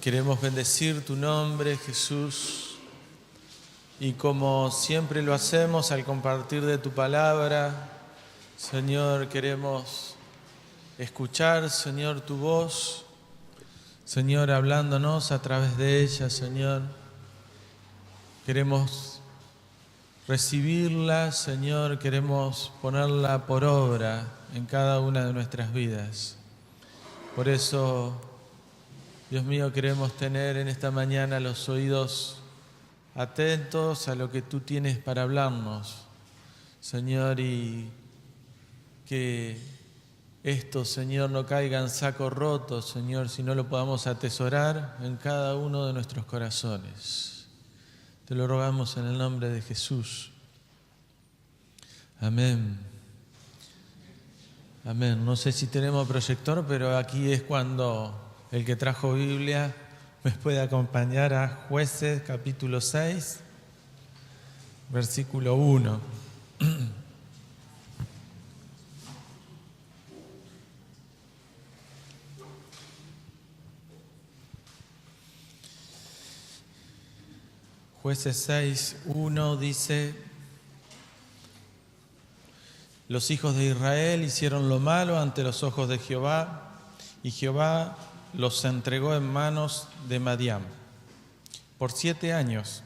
Queremos bendecir tu nombre, Jesús, y como siempre lo hacemos al compartir de tu palabra, Señor, queremos escuchar, Señor, tu voz, Señor, hablándonos a través de ella, Señor. Queremos recibirla, Señor, queremos ponerla por obra en cada una de nuestras vidas. Por eso, Dios mío, queremos tener en esta mañana los oídos atentos a lo que tú tienes para hablarnos, Señor, y que esto, Señor, no caiga en saco roto, Señor, sino lo podamos atesorar en cada uno de nuestros corazones. Te lo rogamos en el nombre de Jesús. Amén. Amén. No sé si tenemos proyector, pero aquí es cuando el que trajo Biblia me puede acompañar a Jueces capítulo 6, versículo 1. Jueces 6, 1 dice: los hijos de Israel hicieron lo malo ante los ojos de Jehová, y Jehová los entregó en manos de Madián por 7 años.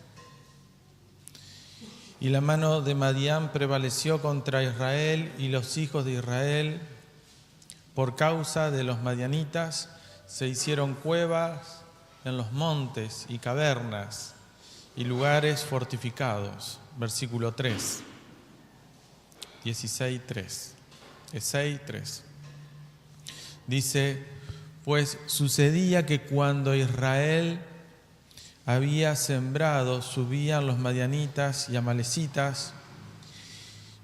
Y la mano de Madián prevaleció contra Israel, y los hijos de Israel, por causa de los madianitas, se hicieron cuevas en los montes y cavernas y lugares fortificados. Versículo 3. 16:3. 6:3. Dice: pues sucedía que cuando Israel había sembrado, subían los madianitas y amalecitas,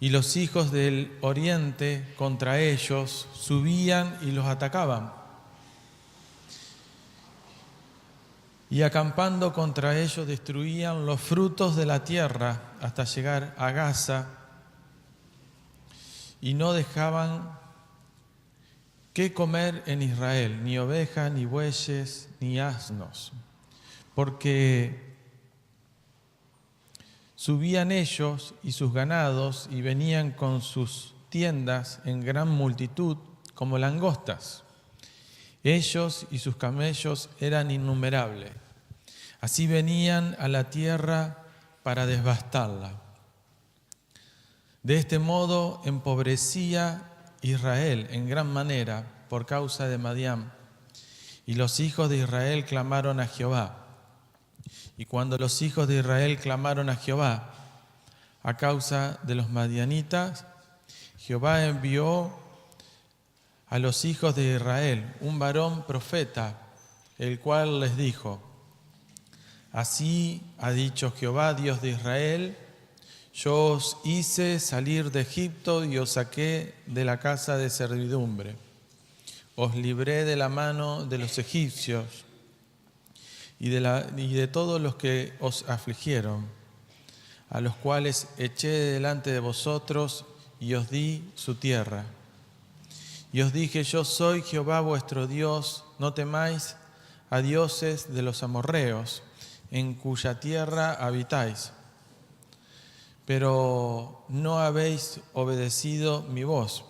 y los hijos del oriente contra ellos subían y los atacaban. Y acampando contra ellos destruían los frutos de la tierra hasta llegar a Gaza, y no dejaban qué comer en Israel, ni ovejas, ni bueyes, ni asnos, porque subían ellos y sus ganados y venían con sus tiendas en gran multitud como langostas. Ellos y sus camellos eran innumerables. Así venían a la tierra para devastarla. De este modo empobrecía Israel en gran manera por causa de Madián. Y los hijos de Israel clamaron a Jehová. Y cuando los hijos de Israel clamaron a Jehová a causa de los madianitas, Jehová envió a los hijos de Israel un varón profeta, el cual les dijo: así ha dicho Jehová, Dios de Israel: yo os hice salir de Egipto y os saqué de la casa de servidumbre. Os libré de la mano de los egipcios y de todos los que os afligieron, a los cuales eché delante de vosotros y os di su tierra. Y os dije: yo soy Jehová vuestro Dios, no temáis a dioses de los amorreos, en cuya tierra habitáis. Pero no habéis obedecido mi voz.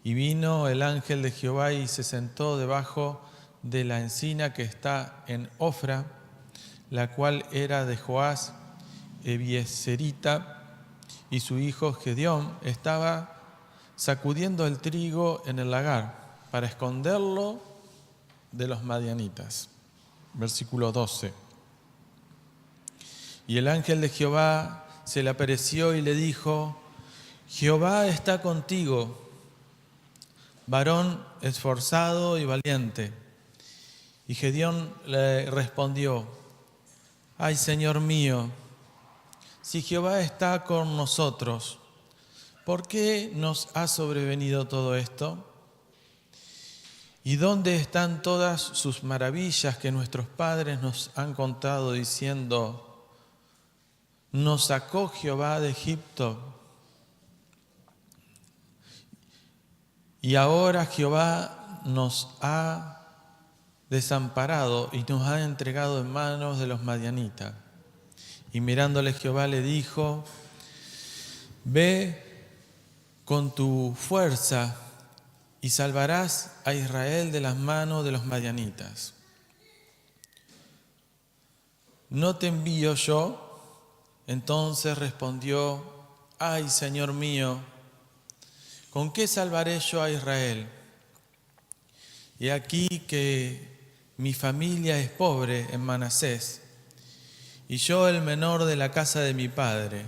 Y vino el ángel de Jehová y se sentó debajo de la encina que está en Ofra, la cual era de Joás Ebieserita, y su hijo Gedeón estaba sacudiendo el trigo en el lagar para esconderlo de los madianitas. Versículo 12. Y el ángel de Jehová se le apareció y le dijo: Jehová está contigo, varón esforzado y valiente. Y Gedeón le respondió: ay, Señor mío, si Jehová está con nosotros, ¿por qué nos ha sobrevenido todo esto? ¿Y dónde están todas sus maravillas que nuestros padres nos han contado, diciendo: nos sacó Jehová de Egipto? Y ahora Jehová nos ha desamparado y nos ha entregado en manos de los madianitas. Y mirándole Jehová le dijo: ve con tu fuerza y salvarás a Israel de las manos de los madianitas. ¿No te envío yo? Entonces respondió: ay, Señor mío, ¿con qué salvaré yo a Israel? Y aquí que mi familia es pobre en Manasés, y yo el menor de la casa de mi padre.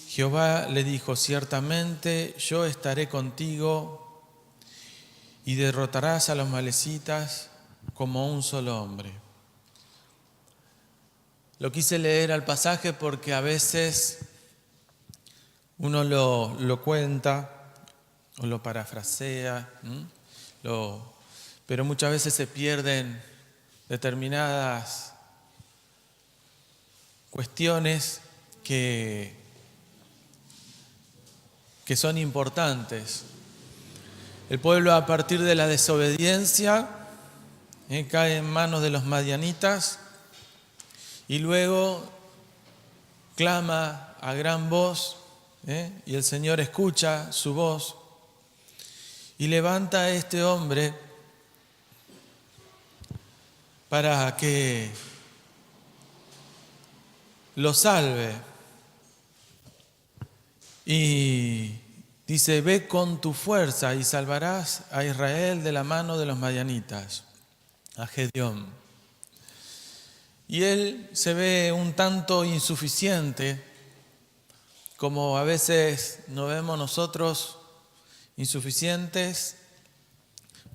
Jehová le dijo: ciertamente yo estaré contigo y derrotarás a los amalecitas como un solo hombre. Lo quise leer al pasaje porque a veces uno lo cuenta o lo parafrasea, pero muchas veces se pierden determinadas cuestiones que son importantes. El pueblo, a partir de la desobediencia, cae en manos de los madianitas y luego clama a gran voz, y el Señor escucha su voz y levanta a este hombre para que lo salve. Y dice: ve con tu fuerza y salvarás a Israel de la mano de los madianitas, a Gedeón. Y él se ve un tanto insuficiente, como a veces nos vemos nosotros insuficientes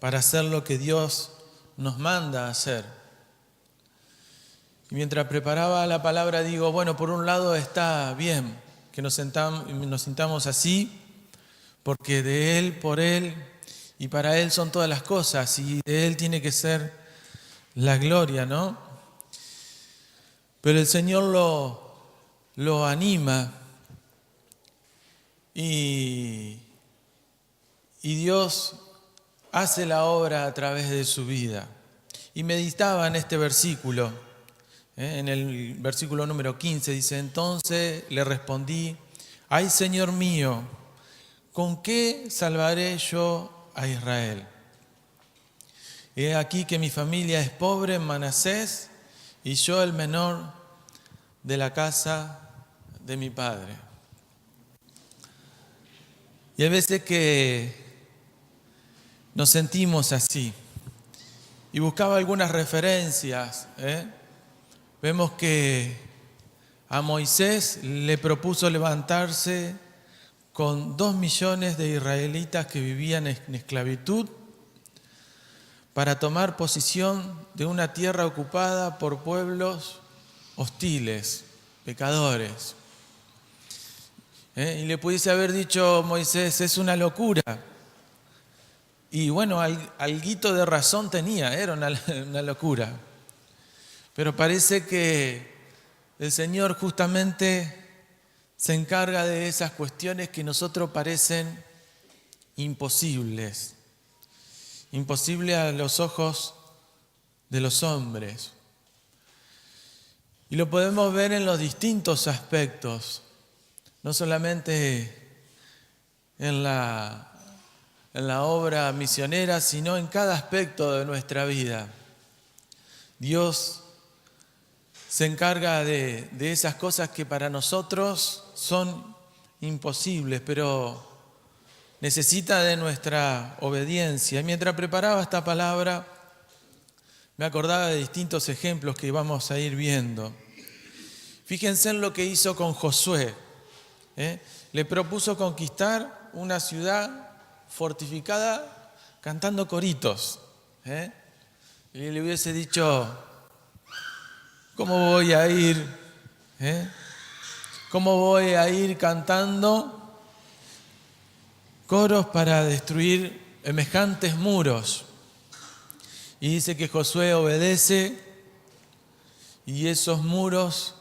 para hacer lo que Dios nos manda a hacer. Y mientras preparaba la palabra digo, bueno, por un lado está bien que nos sintamos así, porque de Él, por Él y para Él son todas las cosas, y de Él tiene que ser la gloria, ¿no? Pero el Señor lo anima y Dios hace la obra a través de su vida. Y meditaba en este versículo, en el versículo número 15, dice: entonces le respondí: ay, Señor mío, ¿con qué salvaré yo a Israel? He aquí que mi familia es pobre en Manasés y yo el menor de la casa de mi padre. Y hay veces que nos sentimos así. Y buscaba algunas referencias. Vemos que a Moisés le propuso levantarse con 2 millones de israelitas que vivían en esclavitud para tomar posesión de una tierra ocupada por pueblos hostiles, pecadores. Y le pudiese haber dicho Moisés: es una locura. Y bueno, alguito de razón tenía, era una locura. Pero parece que el Señor justamente se encarga de esas cuestiones que a nosotros parecen imposibles. Imposible a los ojos de los hombres. Y lo podemos ver en los distintos aspectos, no solamente en la obra misionera, sino en cada aspecto de nuestra vida. Dios se encarga de esas cosas que para nosotros son imposibles, pero necesita de nuestra obediencia. Y mientras preparaba esta palabra, me acordaba de distintos ejemplos que vamos a ir viendo. Fíjense en lo que hizo con Josué. Le propuso conquistar una ciudad fortificada cantando coritos. Y le hubiese dicho: ¿cómo voy a ir? ¿Cómo voy a ir cantando coros para destruir semejantes muros? Y dice que Josué obedece y esos muros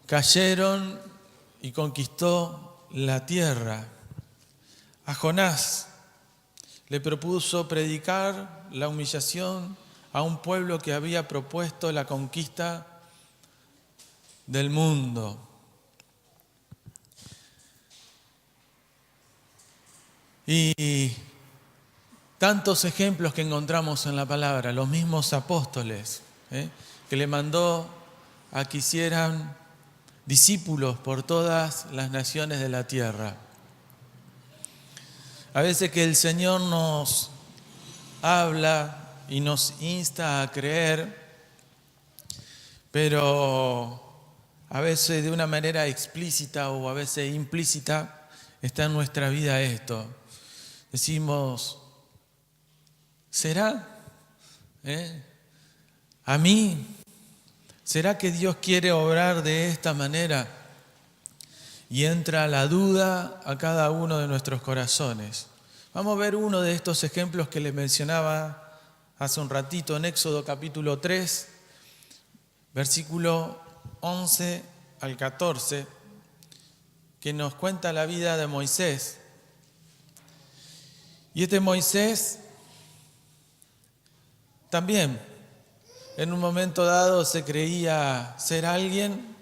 cayeron y conquistó la tierra. A Jonás le propuso predicar la humillación a un pueblo que había propuesto la conquista del mundo. Y tantos ejemplos que encontramos en la palabra, los mismos apóstoles, que le mandó a que hicieran discípulos por todas las naciones de la tierra. A veces que el Señor nos habla y nos insta a creer, pero a veces de una manera explícita o a veces implícita está en nuestra vida esto. Decimos, ¿será? ¿A mí? ¿Será que Dios quiere obrar de esta manera? Y entra la duda a cada uno de nuestros corazones. Vamos a ver uno de estos ejemplos que les mencionaba hace un ratito en Éxodo capítulo 3, versículo 11 al 14, que nos cuenta la vida de Moisés. Y este Moisés también en un momento dado se creía ser alguien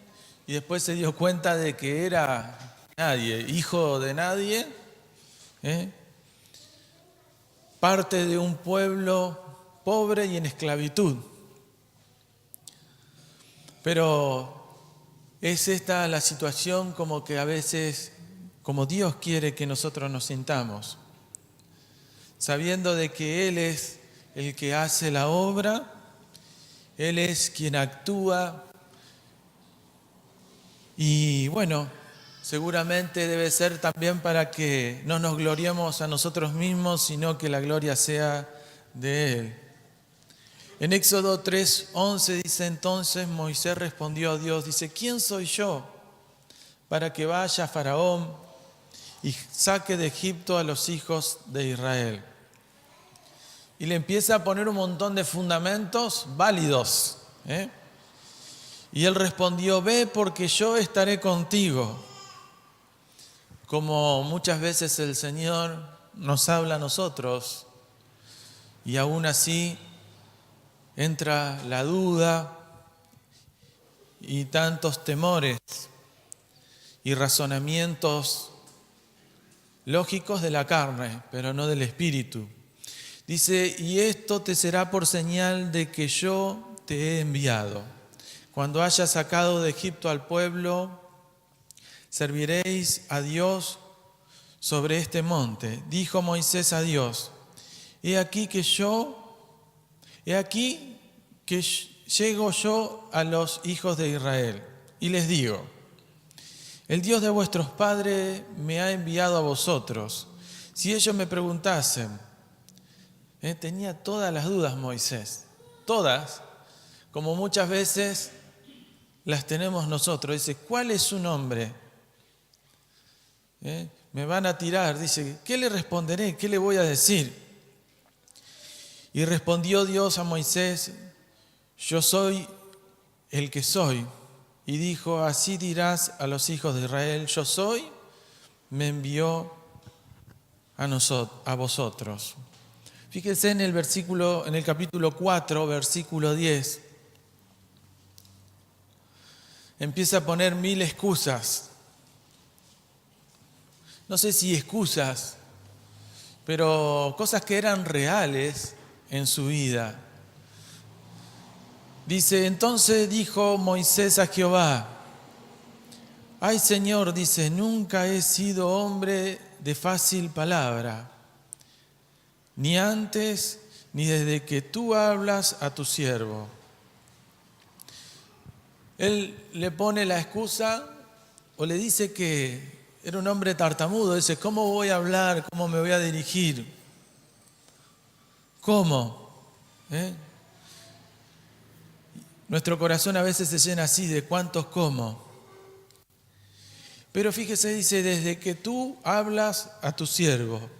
y después se dio cuenta de que era nadie, hijo de nadie, parte de un pueblo pobre y en esclavitud. Pero es esta la situación como que a veces, como Dios quiere que nosotros nos sintamos, sabiendo de que Él es el que hace la obra, Él es quien actúa y bueno, seguramente debe ser también para que no nos gloriemos a nosotros mismos, sino que la gloria sea de Él. En Éxodo 3:11 dice entonces, Moisés respondió a Dios, dice, ¿quién soy yo para que vaya a Faraón y saque de Egipto a los hijos de Israel? Y le empieza a poner un montón de fundamentos válidos. Y él respondió, ve porque yo estaré contigo. Como muchas veces el Señor nos habla a nosotros y aún así entra la duda y tantos temores y razonamientos lógicos de la carne, pero no del espíritu. Dice, y esto te será por señal de que yo te he enviado. Cuando hayas sacado de Egipto al pueblo, serviréis a Dios sobre este monte. Dijo Moisés a Dios, he aquí que llego yo a los hijos de Israel y les digo, el Dios de vuestros padres me ha enviado a vosotros. Si ellos me preguntasen, tenía todas las dudas Moisés, todas, como muchas veces las tenemos nosotros. Dice, ¿cuál es su nombre? Me van a tirar. Dice, ¿qué le responderé? ¿Qué le voy a decir? Y respondió Dios a Moisés, yo soy el que soy. Y dijo, así dirás a los hijos de Israel, yo soy, me envió a vosotros. Fíjense en el capítulo 4, versículo 10. Empieza a poner 1000 excusas. No sé si excusas, pero cosas que eran reales en su vida. Dice, entonces dijo Moisés a Jehová, ay Señor, dice, nunca he sido hombre de fácil palabra, ni antes ni desde que tú hablas a tu siervo. Él le pone la excusa o le dice que era un hombre tartamudo. Dice, ¿cómo voy a hablar? ¿Cómo me voy a dirigir? ¿Cómo? Nuestro corazón a veces se llena así de cuántos cómo. Pero fíjese, dice, desde que tú hablas a tu siervo.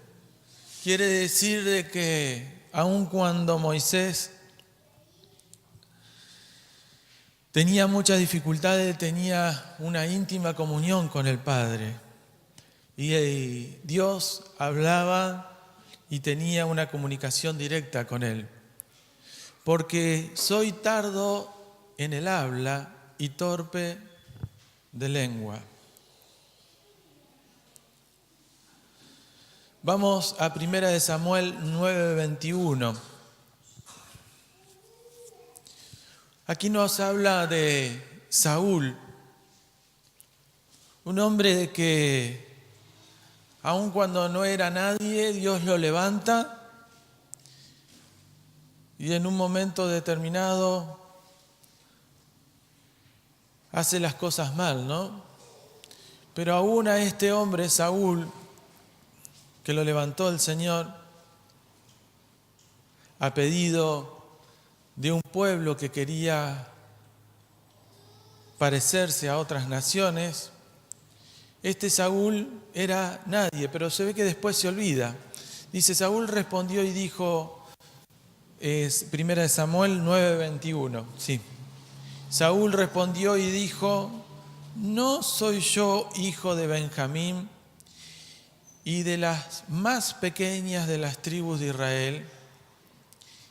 Quiere decir de que aun cuando Moisés tenía muchas dificultades, tenía una íntima comunión con el Padre. Y Dios hablaba y tenía una comunicación directa con él. Porque soy tardo en el habla y torpe de lengua. Vamos a 1 Samuel 9:21. Aquí nos habla de Saúl, un hombre que, aun cuando no era nadie, Dios lo levanta y en un momento determinado hace las cosas mal, ¿no? Pero aún a este hombre, Saúl, que lo levantó el Señor, a pedido de un pueblo que quería parecerse a otras naciones, este Saúl era nadie, pero se ve que después se olvida. Dice, Saúl respondió y dijo, es 1 Samuel 9:21, sí. Saúl respondió y dijo, ¿no soy yo hijo de Benjamín y de las más pequeñas de las tribus de Israel?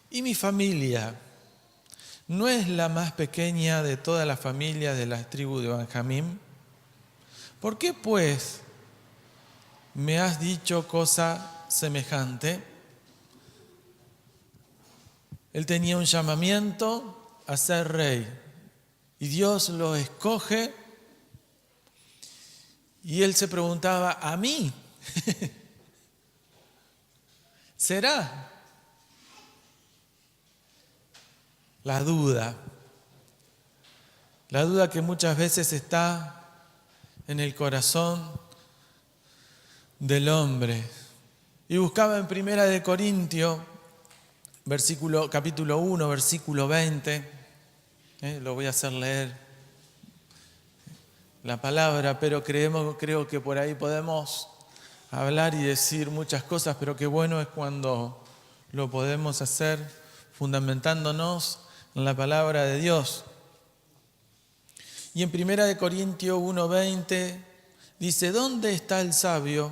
¿Y mi familia no es la más pequeña de toda la familia de las tribus de Benjamín? ¿Por qué, pues, me has dicho cosa semejante? Él tenía un llamamiento a ser rey y Dios lo escoge y él se preguntaba, ¿a mí? ¿Será? La duda que muchas veces está en el corazón del hombre. Y buscaba en 1 Corintios, capítulo 1, versículo 20, lo voy a hacer leer la palabra, pero creo que por ahí podemos hablar y decir muchas cosas, pero qué bueno es cuando lo podemos hacer fundamentándonos en la palabra de Dios. Y en 1 Corintios 1:20 dice, ¿dónde está el sabio?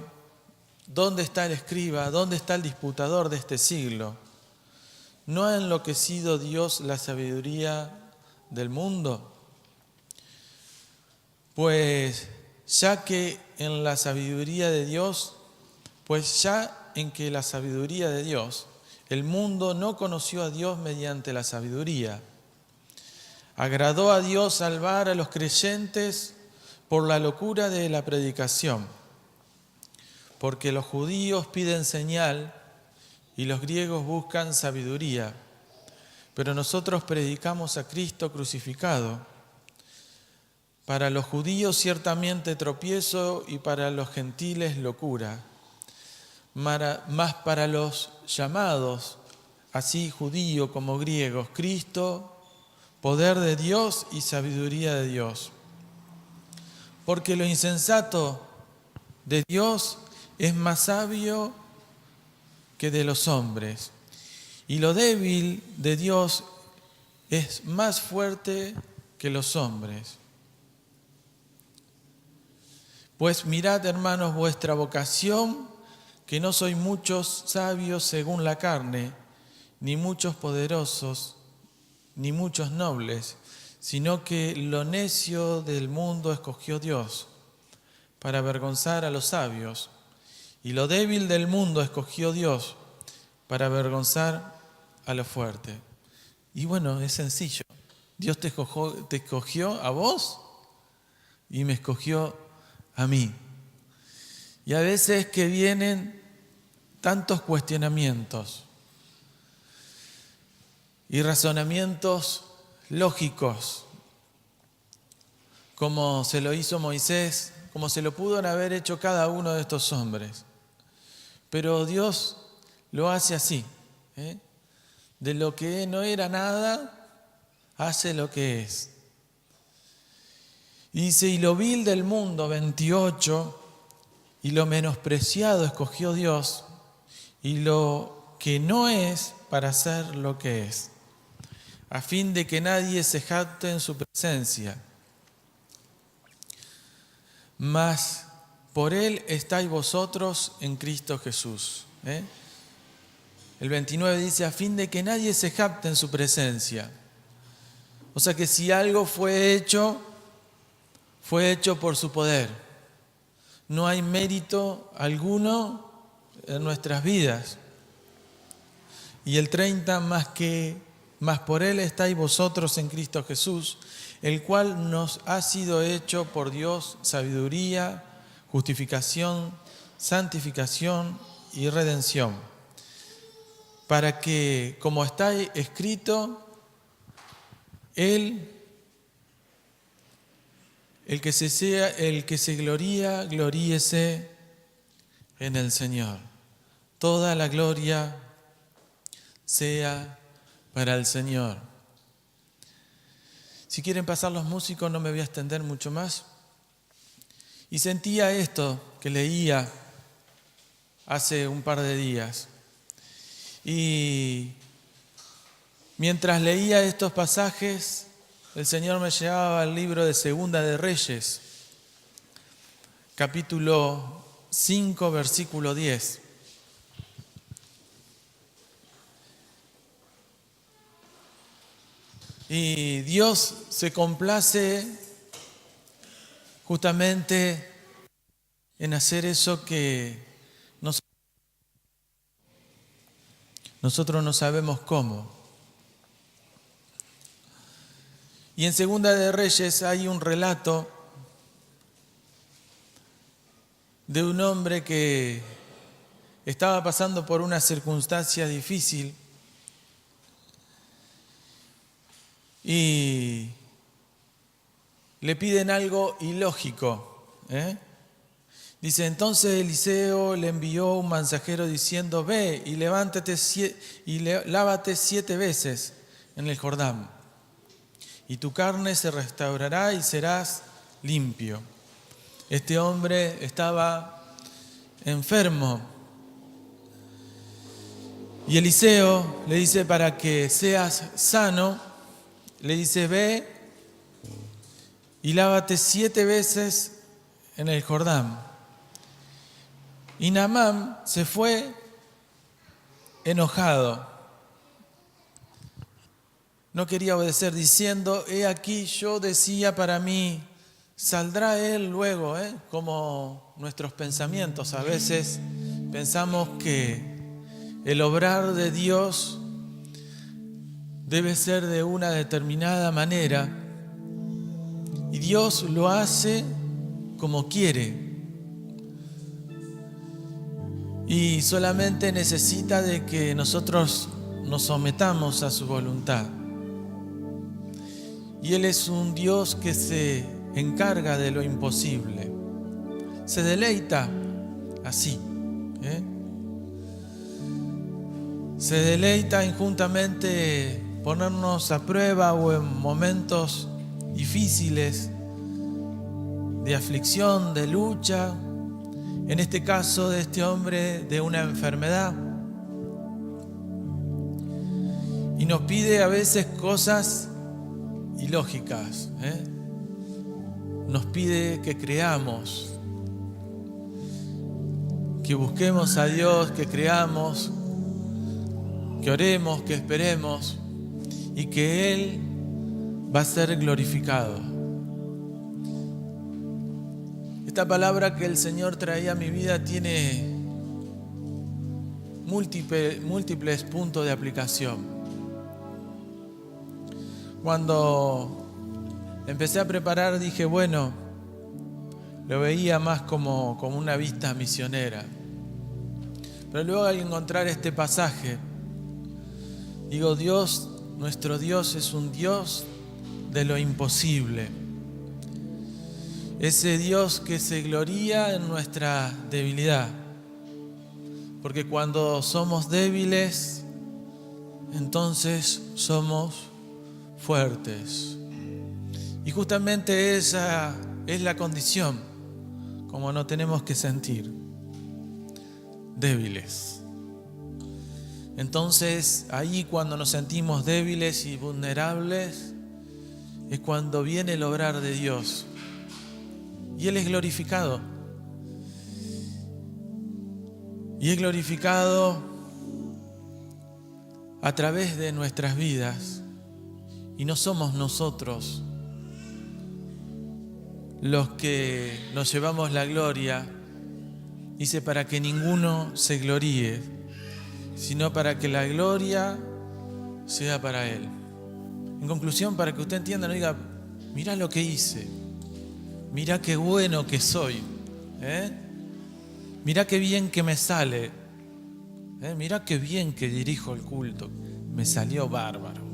¿Dónde está el escriba? ¿Dónde está el disputador de este siglo? ¿No ha enloquecido Dios la sabiduría del mundo? Pues ya que en la sabiduría de Dios, el mundo no conoció a Dios mediante la sabiduría. Agradó a Dios salvar a los creyentes por la locura de la predicación, porque los judíos piden señal y los griegos buscan sabiduría, pero nosotros predicamos a Cristo crucificado. Para los judíos ciertamente tropiezo y para los gentiles locura, mas para los llamados, así judíos como griegos, Cristo, poder de Dios y sabiduría de Dios. Porque lo insensato de Dios es más sabio que de los hombres, y lo débil de Dios es más fuerte que los hombres. Pues mirad, hermanos, vuestra vocación, que no sois muchos sabios según la carne, ni muchos poderosos, ni muchos nobles, sino que lo necio del mundo escogió Dios para avergonzar a los sabios, y lo débil del mundo escogió Dios para avergonzar a lo fuerte. Y bueno, es sencillo. Dios te escogió a vos y me escogió a mí. Y a veces que vienen tantos cuestionamientos y razonamientos lógicos, como se lo hizo Moisés, como se lo pudo haber hecho cada uno de estos hombres. Pero Dios lo hace así, De lo que no era nada, hace lo que es. Dice, y lo vil del mundo, 28, y lo menospreciado escogió Dios, y lo que no es para hacer lo que es, a fin de que nadie se jacte en su presencia. Mas por Él estáis vosotros en Cristo Jesús. El 29 dice, a fin de que nadie se jacte en su presencia. O sea que si algo fue hecho por su poder. No hay mérito alguno en nuestras vidas. Y el 30, más por Él estáis vosotros en Cristo Jesús, el cual nos ha sido hecho por Dios sabiduría, justificación, santificación y redención, para que, como está escrito, el que se gloría, gloríese en el Señor. Toda la gloria sea para el Señor. Si quieren pasar los músicos, no me voy a extender mucho más. Y sentía esto que leía hace un par de días. Y mientras leía estos pasajes, el Señor me llevaba al libro de Segunda de Reyes, capítulo 5, versículo 10. Y Dios se complace justamente en hacer eso que nosotros no sabemos cómo. Y en Segunda de Reyes hay un relato de un hombre que estaba pasando por una circunstancia difícil y le piden algo ilógico. Dice, entonces Eliseo le envió un mensajero diciendo, ve y levántate y lávate 7 veces en el Jordán, y tu carne se restaurará y serás limpio. Este hombre estaba enfermo. Y Eliseo le dice, para que seas sano, le dice, ve y lávate 7 veces en el Jordán. Y Naamán se fue enojado. No quería obedecer, diciendo, he aquí yo decía para mí, saldrá él luego, como nuestros pensamientos. A veces pensamos que el obrar de Dios debe ser de una determinada manera y Dios lo hace como quiere. Y solamente necesita de que nosotros nos sometamos a su voluntad. Y Él es un Dios que se encarga de lo imposible. Se deleita así. Se deleita en juntamente ponernos a prueba o en momentos difíciles de aflicción, de lucha. En este caso de este hombre, de una enfermedad. Y nos pide a veces cosas ilógicas. Nos pide que creamos, que busquemos a Dios, que creamos, que oremos, que esperemos y que Él va a ser glorificado. Esta palabra que el Señor traía a mi vida tiene múltiples puntos de aplicación. Cuando empecé a preparar dije, bueno, lo veía más como una vista misionera. Pero luego al encontrar este pasaje, digo, Dios, nuestro Dios es un Dios de lo imposible. Ese Dios que se gloría en nuestra debilidad. Porque cuando somos débiles, entonces somos fuertes. Y justamente esa es la condición, como nos tenemos que sentir, débiles. Entonces, ahí cuando nos sentimos débiles y vulnerables, es cuando viene el obrar de Dios. Y Él es glorificado. Y es glorificado a través de nuestras vidas, y no somos nosotros los que nos llevamos la gloria, dice, para que ninguno se gloríe, sino para que la gloria sea para Él. En conclusión, para que usted entienda, no diga, mirá lo que hice, mirá qué bueno que soy, mirá qué bien que me sale, mirá qué bien que dirijo el culto, me salió bárbaro.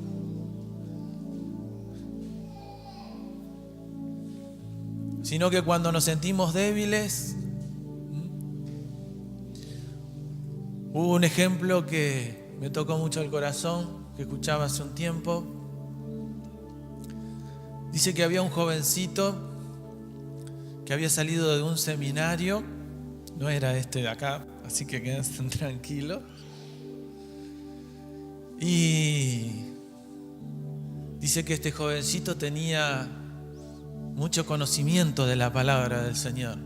Sino que cuando nos sentimos débiles, hubo un ejemplo que me tocó mucho el corazón, que escuchaba hace un tiempo. Dice que había un jovencito que había salido de un seminario, no era este de acá, así que quédense tranquilos. Y dice que este jovencito tenía mucho conocimiento de la palabra del Señor.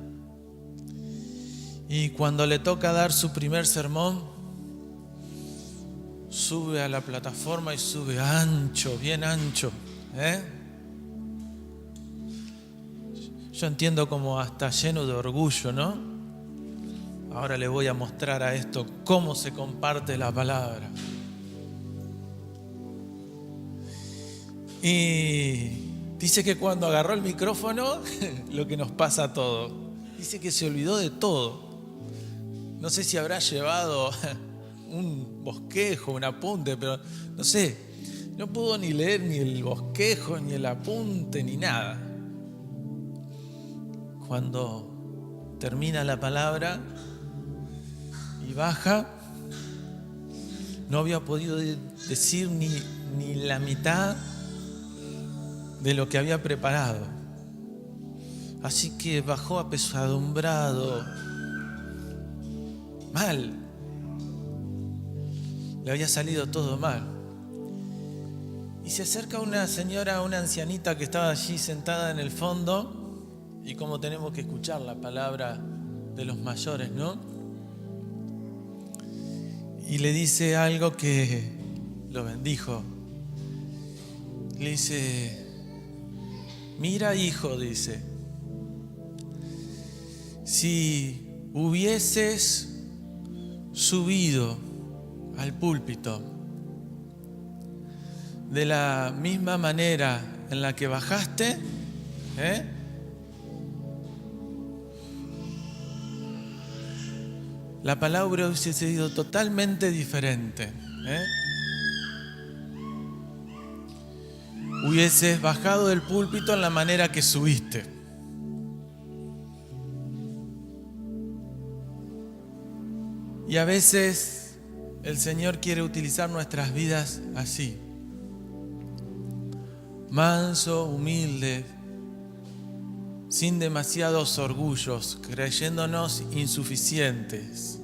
Y cuando le toca dar su primer sermón, sube a la plataforma y sube ancho, bien ancho. Yo entiendo como hasta lleno de orgullo, ¿no? Ahora le voy a mostrar a esto cómo se comparte la palabra. Y dice que cuando agarró el micrófono, lo que nos pasa a todos, dice que se olvidó de todo. No sé si habrá llevado un bosquejo, un apunte, pero no sé, no pudo ni leer ni el bosquejo, ni el apunte, ni nada. Cuando termina la palabra y baja, no había podido decir ni la mitad de lo que había preparado. Así que bajó apesadumbrado, mal. Le había salido todo mal. Y se acerca una señora, una ancianita que estaba allí sentada en el fondo, y como tenemos que escuchar la palabra de los mayores, ¿no? Y le dice algo que lo bendijo. Le dice, mira, hijo, dice, si hubieses subido al púlpito de la misma manera en la que bajaste, la palabra hubiese sido totalmente diferente. Hubieses bajado del púlpito en la manera que subiste. Y a veces el Señor quiere utilizar nuestras vidas así. Manso, humilde, sin demasiados orgullos, creyéndonos insuficientes,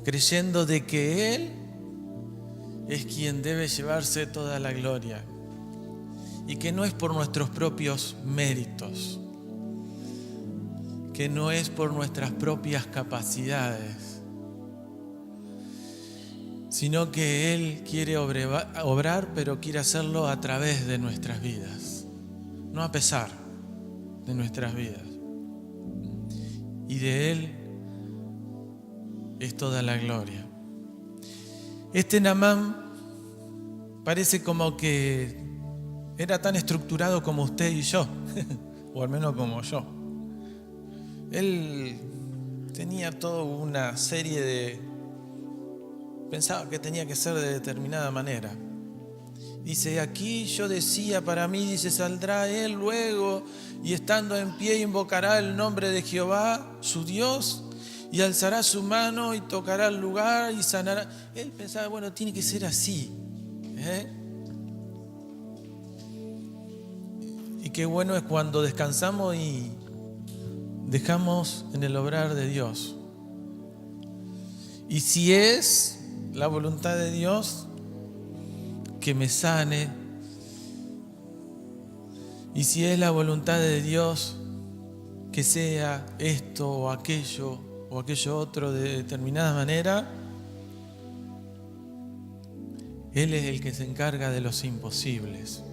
creyendo de que Él es quien debe llevarse toda la gloria y que no es por nuestros propios méritos, que no es por nuestras propias capacidades, sino que Él quiere obrar, pero quiere hacerlo a través de nuestras vidas, no a pesar de nuestras vidas. Y de Él es toda la gloria. Este Naamán parece como que era tan estructurado como usted y yo, o al menos como yo. Él tenía toda una serie de... Pensaba que tenía que ser de determinada manera. Dice, aquí yo decía para mí, dice, saldrá él luego y estando en pie invocará el nombre de Jehová, su Dios, y alzará su mano y tocará el lugar y sanará. Él pensaba, bueno, tiene que ser así. Y qué bueno es cuando descansamos y dejamos en el obrar de Dios. Y si es la voluntad de Dios, que me sane. Y si es la voluntad de Dios, que sea esto o aquello otro de determinada manera, Él es el que se encarga de los imposibles.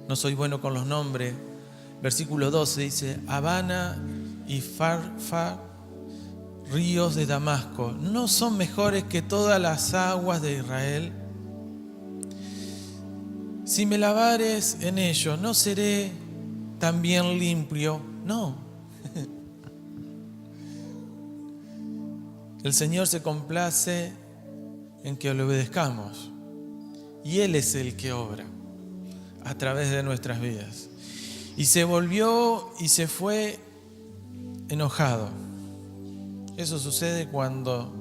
No soy bueno con los nombres. Versículo 12 dice: Habana y Farfar, ríos de Damasco, ¿no son mejores que todas las aguas de Israel? Si me lavares en ellos, ¿no seré también limpio? No. El Señor se complace en que le obedezcamos. Y Él es el que obra a través de nuestras vidas. Y se volvió y se fue enojado. Eso sucede cuando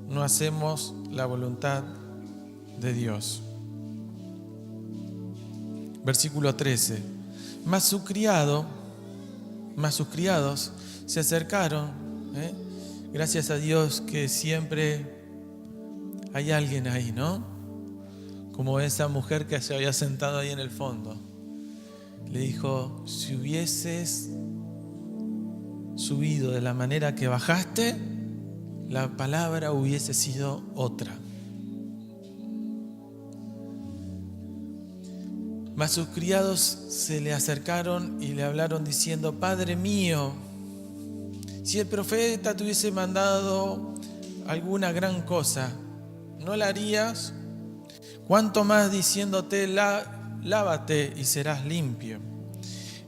no hacemos la voluntad de Dios. Versículo 13. Mas sus criados se acercaron. Gracias a Dios que siempre hay alguien ahí, ¿no? Como esa mujer que se había sentado ahí en el fondo. Le dijo: si hubieses subido de la manera que bajaste, la palabra hubiese sido otra. Mas sus criados se le acercaron y le hablaron diciendo: Padre mío, si el profeta te hubiese mandado alguna gran cosa, ¿no la harías? ¿Cuánto más diciéndote: lávate y serás limpio?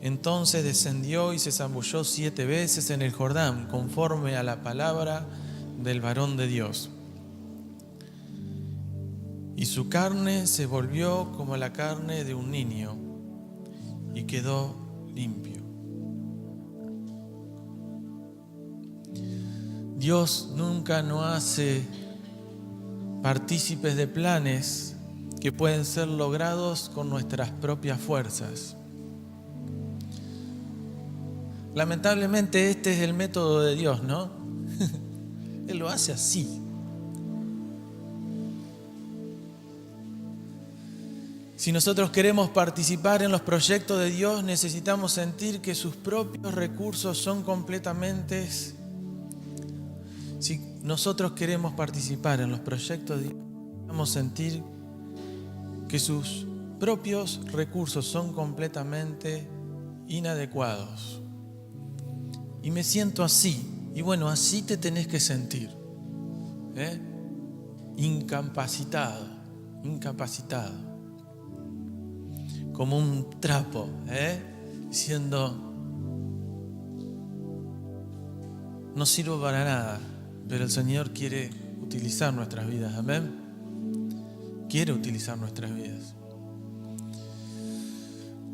Entonces descendió y se zambulló 7 veces en el Jordán, conforme a la palabra del varón de Dios. Y su carne se volvió como la carne de un niño, y quedó limpio. Dios nunca nos hace partícipes de planes que pueden ser logrados con nuestras propias fuerzas. Lamentablemente este es el método de Dios, ¿no? Él lo hace así. Si nosotros queremos participar en los proyectos de Dios, necesitamos sentir que sus propios recursos son completamente... Si nosotros queremos participar en los proyectos de Dios, necesitamos sentir que sus propios recursos son completamente inadecuados. Y me siento así. Y bueno, así te tenés que sentir. Incapacitado. Como un trapo, diciendo: no sirvo para nada, pero el Señor quiere utilizar nuestras vidas, amén. Quiere utilizar nuestras vidas.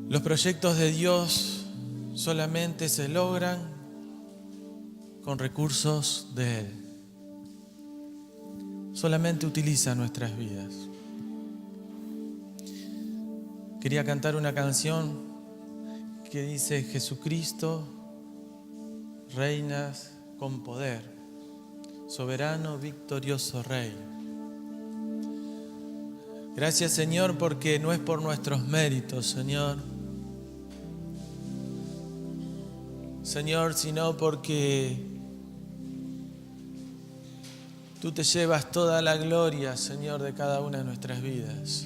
Los proyectos de Dios solamente se logran con recursos de Él. Solamente utiliza nuestras vidas. Quería cantar una canción que dice: Jesucristo, reinas con poder, soberano, victorioso Rey. Gracias, Señor, porque no es por nuestros méritos, Señor, sino porque Tú te llevas toda la gloria, Señor, de cada una de nuestras vidas.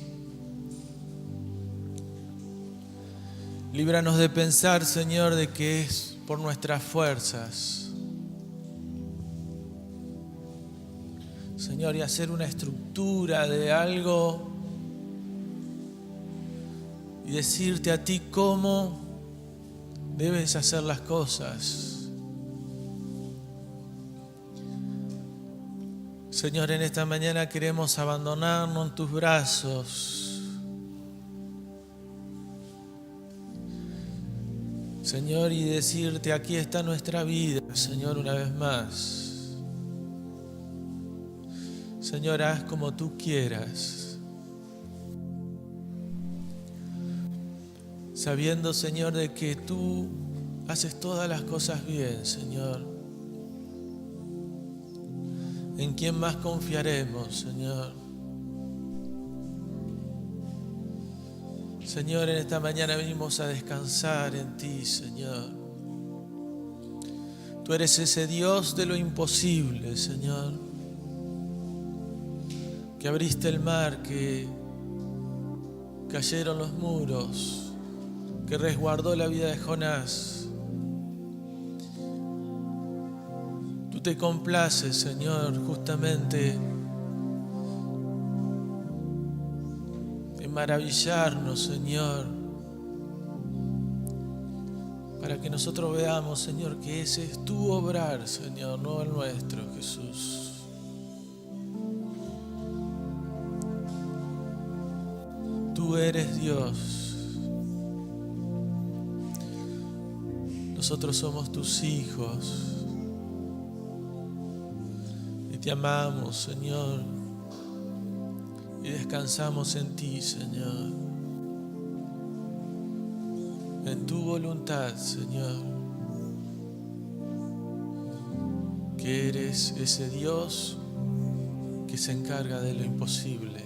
Líbranos de pensar, Señor, de que es por nuestras fuerzas. Señor, y hacer una estructura de algo y decirte a ti cómo debes hacer las cosas. Señor, en esta mañana queremos abandonarnos en tus brazos. Señor, y decirte, aquí está nuestra vida, Señor, una vez más. Señor, haz como tú quieras. Sabiendo, Señor, de que tú haces todas las cosas bien, Señor. ¿En quién más confiaremos, Señor? Señor, en esta mañana venimos a descansar en ti, Señor. Tú eres ese Dios de lo imposible, Señor, que abriste el mar, que cayeron los muros, que resguardó la vida de Jonás. Tú te complaces, Señor, justamente en maravillarnos, Señor, para que nosotros veamos, Señor, que ese es tu obrar, Señor, no el nuestro, Jesús. Tú eres Dios. Nosotros somos tus hijos. Y te amamos, Señor. Y descansamos en ti, Señor. En tu voluntad, Señor. Que eres ese Dios que se encarga de lo imposible.